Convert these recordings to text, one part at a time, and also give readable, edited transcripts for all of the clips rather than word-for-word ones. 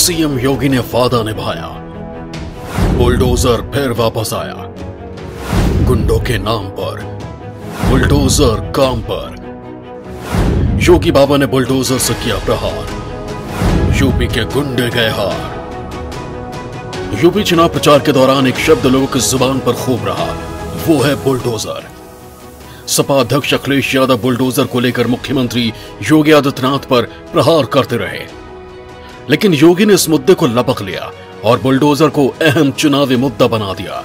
CM योगी ने वादा निभाया, बुलडोजर फिर वापस आया। गुंडों के नाम पर बुलडोजर काम पर। योगी बाबा ने बुलडोजर से किया प्रहार, यूपी के गुंडे गए हार। यूपी चुनाव प्रचार के दौरान एक शब्द लोगों की जुबान पर खूब रहा, वो है बुलडोजर। सपा अध्यक्ष अखिलेश यादव बुलडोजर को लेकर मुख्यमंत्री योगी आदित्यनाथ पर प्रहार करते रहे, लेकिन योगी ने इस मुद्दे को लपक लिया और बुलडोजर को अहम चुनावी मुद्दा बना दिया।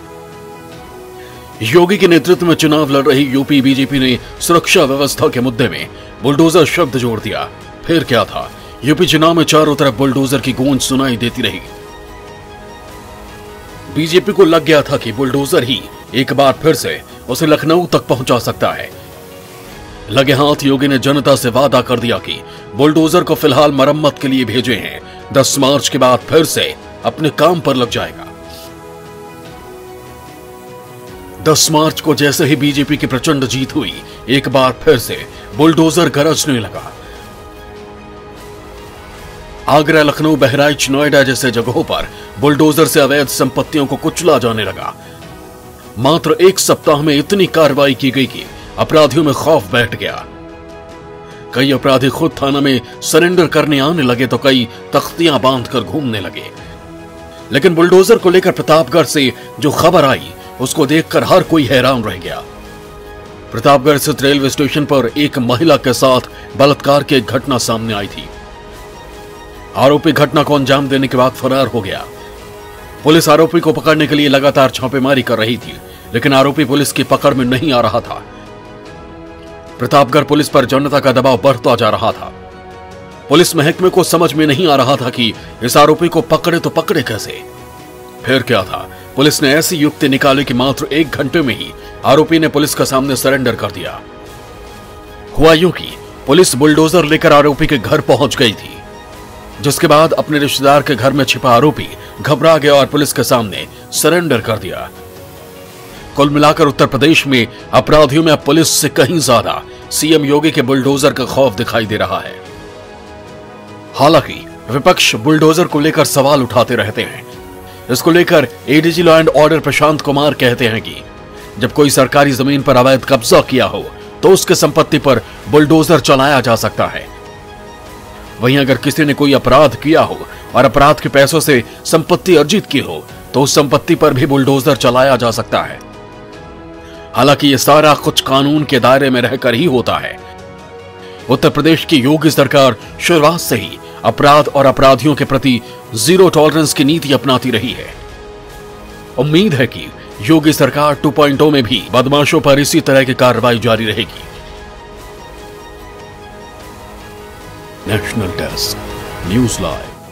योगी के नेतृत्व में चुनाव लड़ रही यूपी बीजेपी ने सुरक्षा व्यवस्था के मुद्दे में बुलडोजर शब्द जोड़ दिया। फिर क्या था, यूपी चुनाव में चारों तरफ बुलडोजर की गूंज सुनाई देती रही। बीजेपी को लग गया था कि बुलडोजर ही एक बार फिर से उसे लखनऊ तक पहुंचा सकता है। लगे हाथ योगी ने जनता से वादा कर दिया कि बुलडोजर को फिलहाल मरम्मत के लिए भेजे हैं, 10 मार्च के बाद फिर से अपने काम पर लग जाएगा। 10 मार्च को जैसे ही बीजेपी की प्रचंड जीत हुई, एक बार फिर से बुलडोजर गरजने लगा। आगरा, लखनऊ, बहराइच, नोएडा जैसे जगहों पर बुलडोजर से अवैध संपत्तियों को कुचला जाने लगा। मात्र एक सप्ताह में इतनी कार्रवाई की गई कि अपराधियों में खौफ बैठ गया। कई अपराधी खुद थाना में सरेंडर करने आने लगे तो कई तख्तियां बांधकर घूमने लगे। लेकिन बुलडोजर को लेकर प्रतापगढ़ से जो खबर आई, उसको देखकर हर कोई हैरान रह गया। प्रतापगढ़ स्थित रेलवे स्टेशन पर एक महिला के साथ बलात्कार की एक घटना सामने आई थी। आरोपी घटना को अंजाम देने के बाद फरार हो गया। पुलिस आरोपी को पकड़ने के लिए लगातार छापेमारी कर रही थी, लेकिन आरोपी पुलिस की पकड़ में नहीं आ रहा था। प्रतापगढ़ पुलिस पर जनता का दबाव बढ़ता जा रहा था। पुलिस महकमे को समझ में नहीं आ रहा था कि इस आरोपी को पकड़े तो पकड़े कैसे। फिर क्या था, पुलिस ने ऐसी युक्ति निकाली कि मात्र 1 घंटे में ही आरोपी ने पुलिस के सामने सरेंडर कर दिया। हुआ यूं कि पुलिस बुलडोजर लेकर आरोपी के घर पहुंच गई थी, जिसके बाद अपने रिश्तेदार के घर में छिपा आरोपी घबरा गया और पुलिस के सामने सरेंडर कर दिया। कुल मिलाकर उत्तर प्रदेश में अपराधियों में अब पुलिस से कहीं ज्यादा सीएम योगी के बुलडोजर का खौफ दिखाई दे रहा है। हालांकि विपक्ष बुलडोजर को लेकर सवाल उठाते रहते हैं। इसको लेकर ADG law and order Prashant Kumar कहते हैं कि जब कोई सरकारी जमीन पर अवैध कब्जा किया हो तो उसके संपत्ति पर बुलडोजर चलाया जा सकता है। वहीं अगर किसी ने कोई अपराध किया हो और अपराध के पैसों से संपत्ति अर्जित की हो तो उस संपत्ति पर भी बुलडोजर चलाया जा सकता है। हालांकि यह सारा कुछ कानून के दायरे में रहकर ही होता है। उत्तर प्रदेश की योगी सरकार शुरुआत से ही अपराध और अपराधियों के प्रति जीरो टॉलरेंस की नीति अपनाती रही है। उम्मीद है कि योगी सरकार 2.0 में भी बदमाशों पर इसी तरह की कार्रवाई जारी रहेगी। National desk, news live.